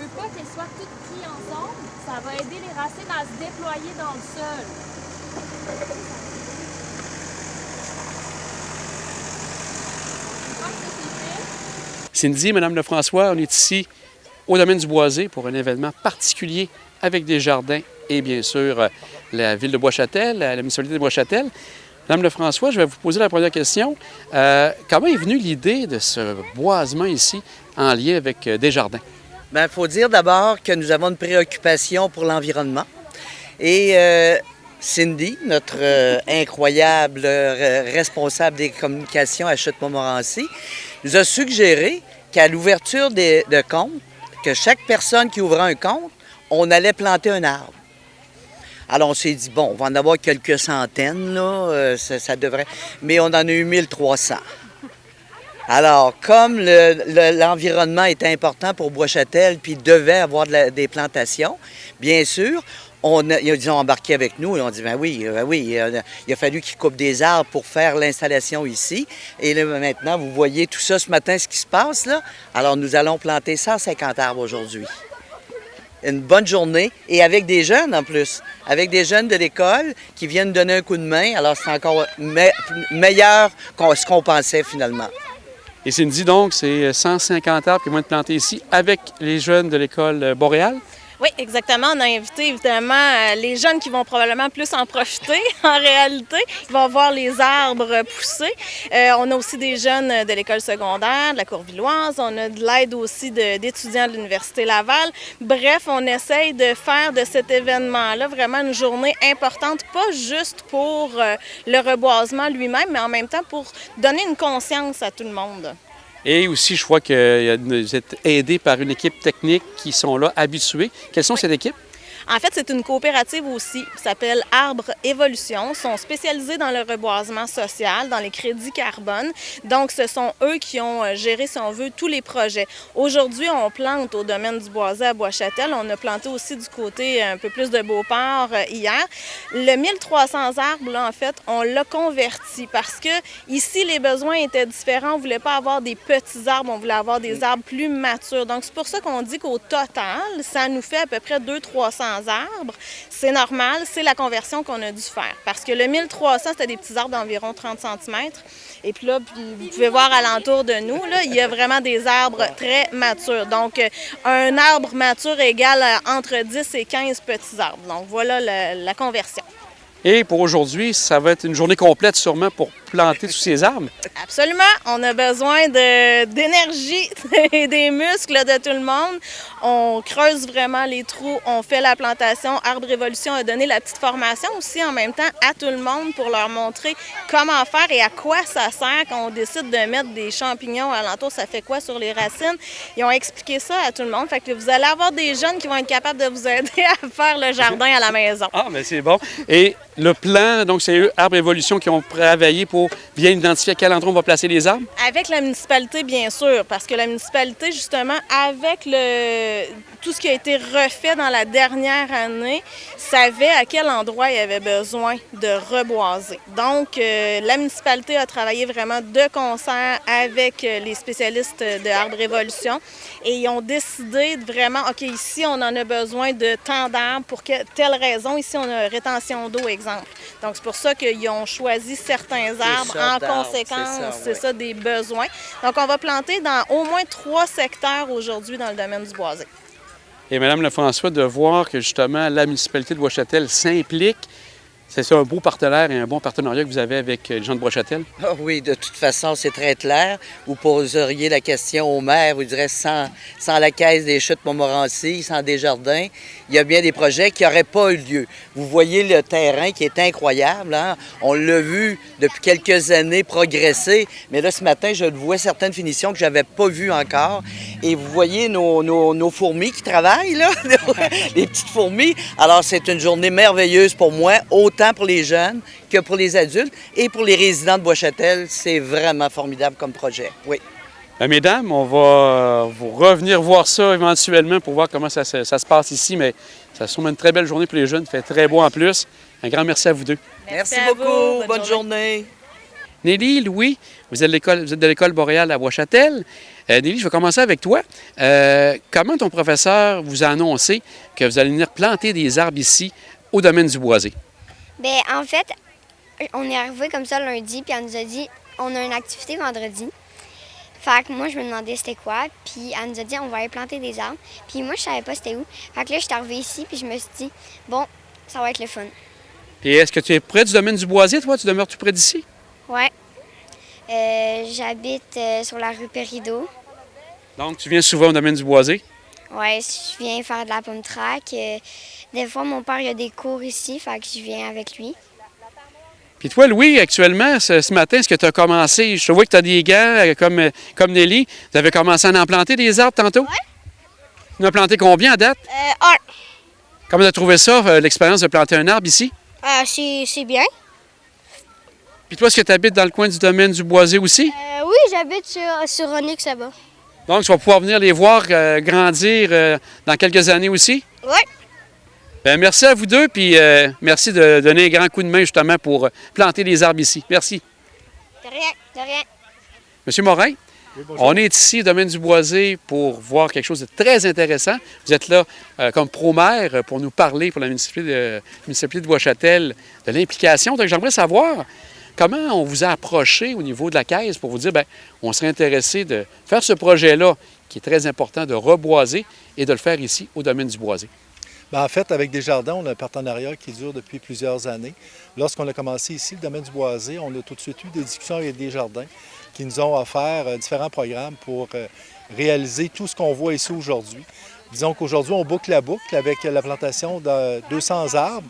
veux pas qu'elles soient toutes prises ensemble. Ça va aider les racines à se déployer dans le sol. Une fois que ça c'est fait, Cindy, Madame Lefrançois, on est ici au domaine du Boisé pour un événement particulier avec des jardins et bien sûr la ville de Bois-Châtel, la municipalité de Bois-Châtel. Madame Lefrançois, je vais vous poser la première question. Comment est venue l'idée de ce boisement ici en lien avec Desjardins? Bien, il faut dire d'abord que nous avons une préoccupation pour l'environnement. Et Cindy, notre incroyable responsable des communications à Chute-Montmorency, nous a suggéré qu'à l'ouverture de comptes, que chaque personne qui ouvrait un compte, on allait planter un arbre. Alors, on s'est dit, bon, on va en avoir quelques centaines, là, ça devrait... Mais on en a eu 1300. Alors, comme l'environnement était important pour Bois-Châtel, puis devait avoir des plantations, bien sûr, ils ont embarqué avec nous et on dit, ben oui, il a fallu qu'ils coupent des arbres pour faire l'installation ici. Et là, maintenant, vous voyez tout ça ce matin, ce qui se passe, là. Alors, nous allons planter 150 arbres aujourd'hui. Une bonne journée et avec des jeunes en plus, avec des jeunes de l'école qui viennent donner un coup de main. Alors, c'est encore meilleur que ce qu'on pensait finalement. Et Cindy, donc, c'est 150 arbres qui vont être plantés ici avec les jeunes de l'école Boréal. Oui, exactement. On a invité évidemment les jeunes qui vont probablement plus en profiter. En réalité, ils vont voir les arbres pousser. On a aussi des jeunes de l'école secondaire, de la Courvilloise. On a de l'aide aussi d'étudiants de l'Université Laval. Bref, on essaye de faire de cet événement-là vraiment une journée importante, pas juste pour le reboisement lui-même, mais en même temps pour donner une conscience à tout le monde. Et aussi, je vois que vous êtes aidé par une équipe technique qui sont là, habitués. Quelles sont cette équipe? En fait, c'est une coopérative aussi qui s'appelle Arbre Évolution. Ils sont spécialisés dans le reboisement social, dans les crédits carbone. Donc, ce sont eux qui ont géré, si on veut, tous les projets. Aujourd'hui, on plante au domaine du Boisé à Bois-Châtel. On a planté aussi du côté un peu plus de Beauport hier. Le 1300 arbres, là, en fait, on l'a converti parce que ici, les besoins étaient différents. On ne voulait pas avoir des petits arbres, on voulait avoir des arbres plus matures. Donc, c'est pour ça qu'on dit qu'au total, ça nous fait à peu près 200-300 arbres. C'est normal, c'est la conversion qu'on a dû faire. Parce que le 1300, c'était des petits arbres d'environ 30 cm. Et puis là, vous pouvez voir alentour de nous, là, il y a vraiment des arbres très matures. Donc, un arbre mature égale entre 10 et 15 petits arbres. Donc, voilà la conversion. Et pour aujourd'hui, ça va être une journée complète sûrement pour planter tous ces arbres. Absolument. On a besoin d'énergie et des muscles de tout le monde. On creuse vraiment les trous, on fait la plantation. Arbre Évolution a donné la petite formation aussi en même temps à tout le monde pour leur montrer comment faire et à quoi ça sert quand on décide de mettre des champignons alentour. Ça fait quoi sur les racines? Ils ont expliqué ça à tout le monde. Fait que vous allez avoir des jeunes qui vont être capables de vous aider à faire le jardin à la maison. Ah, mais c'est bon. Et le plan, donc c'est eux, Arbre Évolution, qui ont travaillé pour bien identifier à quel endroit on va placer les arbres? Avec la municipalité, bien sûr, parce que la municipalité, justement, avec tout ce qui a été refait dans la dernière année, savait à quel endroit il y avait besoin de reboiser. Donc, la municipalité a travaillé vraiment de concert avec les spécialistes de Arbre Évolution et ils ont décidé de vraiment, OK, ici, on en a besoin de tant d'arbres pour telle raison. Ici, on a rétention d'eau, exemple. Donc, c'est pour ça qu'ils ont choisi certains arbres en conséquence, c'est ça, des besoins. Donc, on va planter dans au moins 3 secteurs aujourd'hui dans le domaine du Boisé. Et Mme Lefrançois, de voir que justement la municipalité de Bois-Châtel s'implique, c'est un beau partenaire et un bon partenariat que vous avez avec les gens de Bois-Châtel? Ah oui, de toute façon, c'est très clair. Vous poseriez la question au maire, vous direz sans la caisse des Chutes-Montmorency, sans Desjardins, il y a bien des projets qui n'auraient pas eu lieu. Vous voyez le terrain qui est incroyable, hein? On l'a vu depuis quelques années progresser, mais là, ce matin, je vois certaines finitions que je n'avais pas vues encore. Et vous voyez nos fourmis qui travaillent, là, les petites fourmis. Alors, c'est une journée merveilleuse pour moi, autant pour les jeunes que pour les adultes et pour les résidents de Bois-Châtel. C'est vraiment formidable comme projet, oui. Bien, mesdames, on va vous revenir voir ça éventuellement pour voir comment ça se passe ici, mais ça sûrement une très belle journée pour les jeunes. Il fait très beau en plus. Un grand merci à vous deux. Merci beaucoup. Bonne journée. Nelly, Louis, vous êtes de l'école boréale à Bois-Châtel. Nelly, je vais commencer avec toi. Comment ton professeur vous a annoncé que vous allez venir planter des arbres ici au domaine du boisé? Bien, en fait, on est arrivé comme ça lundi, puis elle nous a dit on a une activité vendredi. Fait que moi, je me demandais c'était quoi, puis elle nous a dit on va aller planter des arbres. Puis moi, je savais pas c'était où. Fait que là, je suis arrivée ici, puis je me suis dit bon, ça va être le fun. Puis est-ce que tu es près du domaine du boisé, toi? Tu demeures tout près d'ici? Ouais. J'habite sur la rue Pérido. Donc, tu viens souvent au domaine du boisé? Ouais, je viens faire de la pomme track. Des fois, mon père, il a des cours ici, fait que je viens avec lui. Puis toi, Louis, actuellement, ce matin, est-ce que tu as commencé? Je te vois que tu as des gants comme Nelly. Tu avais commencé à en planter des arbres tantôt? Ouais. Tu en as planté combien à date? Un. Comment tu as trouvé ça, l'expérience de planter un arbre ici? C'est bien. Puis toi, est-ce que tu habites dans le coin du domaine du boisé aussi? Oui, j'habite sur Onyx là-bas. Donc, tu vas pouvoir venir les voir grandir dans quelques années aussi? Oui. Bien, merci à vous deux, puis merci de donner un grand coup de main justement pour planter des arbres ici. Merci. De rien, de rien. Monsieur Morin, Oui, bonjour. on est ici au domaine du boisé pour voir quelque chose de très intéressant. Vous êtes là comme pro-maire pour nous parler pour la municipalité de Bois-Châtel de l'implication. Donc, j'aimerais savoir comment on vous a approché au niveau de la caisse pour vous dire, bien, on serait intéressé de faire ce projet-là qui est très important, de reboiser et de le faire ici au domaine du boisé. Bien, en fait, avec Desjardins, on a un partenariat qui dure depuis plusieurs années. Lorsqu'on a commencé ici, le domaine du boisé, on a tout de suite eu des discussions avec Desjardins qui nous ont offert différents programmes pour réaliser tout ce qu'on voit ici aujourd'hui. Disons qu'aujourd'hui, on boucle la boucle avec la plantation de 200 arbres.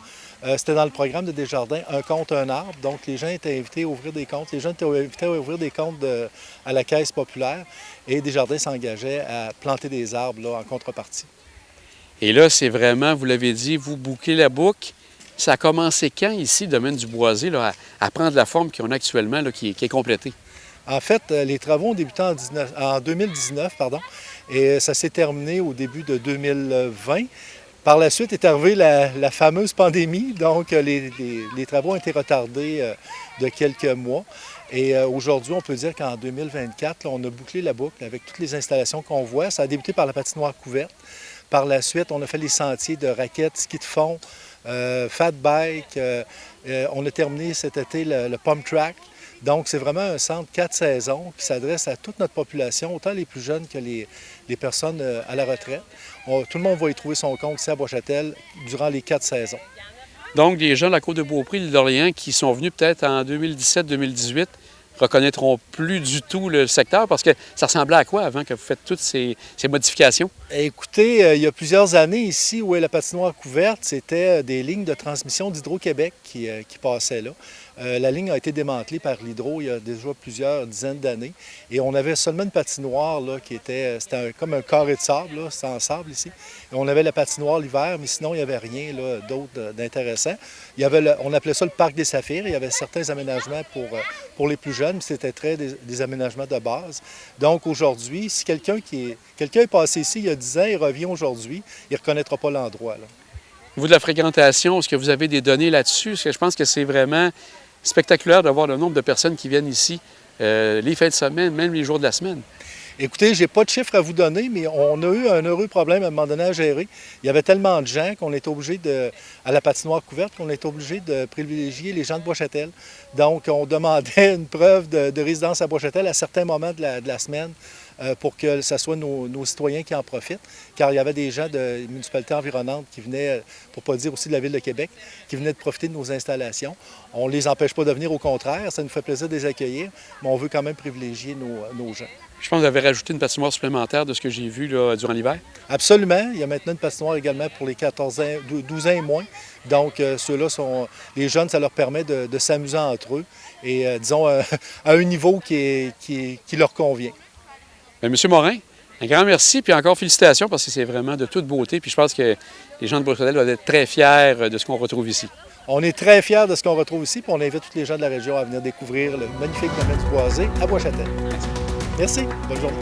C'était dans le programme de Desjardins, un compte, un arbre. Donc, les gens étaient invités à ouvrir des comptes. Les gens étaient invités à ouvrir des comptes à la Caisse populaire. Et Desjardins s'engageait à planter des arbres là, en contrepartie. Et là, c'est vraiment, vous l'avez dit, vous bouclez la boucle. Ça a commencé quand ici, le domaine du boisé, là, à prendre la forme qu'on a actuellement, là, qui est complétée? En fait, les travaux ont débuté en 2019, et ça s'est terminé au début de 2020. Par la suite est arrivée la fameuse pandémie, donc les travaux ont été retardés de quelques mois. Et aujourd'hui, on peut dire qu'en 2024, là, on a bouclé la boucle avec toutes les installations qu'on voit. Ça a débuté par la patinoire couverte. Par la suite, on a fait les sentiers de raquettes, ski de fond, fat bike. On a terminé cet été le pump track. Donc, c'est vraiment un centre 4 saisons qui s'adresse à toute notre population, autant les plus jeunes que les personnes à la retraite. Tout le monde va y trouver son compte ici à Bois-Châtel durant les 4 saisons. Donc, les gens de la Côte-de-Beaupré, l'île d'Orléans, qui sont venus peut-être en 2017-2018, reconnaîtront plus du tout le secteur parce que ça ressemblait à quoi avant que vous faites toutes ces modifications? Écoutez, il y a plusieurs années ici, où est la patinoire couverte, c'était des lignes de transmission d'Hydro-Québec qui passaient là. La ligne a été démantelée par l'Hydro il y a déjà plusieurs dizaines d'années. Et on avait seulement une patinoire là, c'était comme un carré de sable, là, c'est en sable ici. Et on avait la patinoire l'hiver, mais sinon, il n'y avait rien d'autre d'intéressant. On appelait ça le parc des Saphirs. Il y avait certains aménagements pour les plus jeunes, mais c'était des aménagements de base. Donc aujourd'hui, si quelqu'un est passé ici il y a 10 ans, il revient aujourd'hui, il ne reconnaîtra pas l'endroit. Vous, de la fréquentation, est-ce que vous avez des données là-dessus? Parce que je pense que c'est vraiment spectaculaire de voir le nombre de personnes qui viennent ici les fins de semaine, même les jours de la semaine. Écoutez, je n'ai pas de chiffres à vous donner, mais on a eu un heureux problème à un moment donné à gérer. Il y avait tellement de gens qu'on était obligé à la patinoire couverte, qu'on était obligé de privilégier les gens de Bois-Châtel. Donc, on demandait une preuve de résidence à Bois-Châtel à certains moments de la semaine pour que ce soit nos citoyens qui en profitent, car il y avait des gens de municipalités environnantes qui venaient, pour ne pas dire aussi de la Ville de Québec, qui venaient de profiter de nos installations. On ne les empêche pas de venir, au contraire, ça nous fait plaisir de les accueillir, mais on veut quand même privilégier nos gens. Je pense que vous avez rajouté une patinoire supplémentaire de ce que j'ai vu là, durant l'hiver. Absolument. Il y a maintenant une patinoire également pour les 12 ans et moins. Donc, ceux-là les jeunes, ça leur permet de s'amuser entre eux et, disons, à un niveau qui leur convient. Bien, M. Morin, un grand merci, puis encore félicitations parce que c'est vraiment de toute beauté. Puis je pense que les gens de Bois-Châtel doivent être très fiers de ce qu'on retrouve ici. On est très fiers de ce qu'on retrouve ici, puis on invite tous les gens de la région à venir découvrir le magnifique domaine du boisé à Bois-Châtel. Merci. Bonne journée.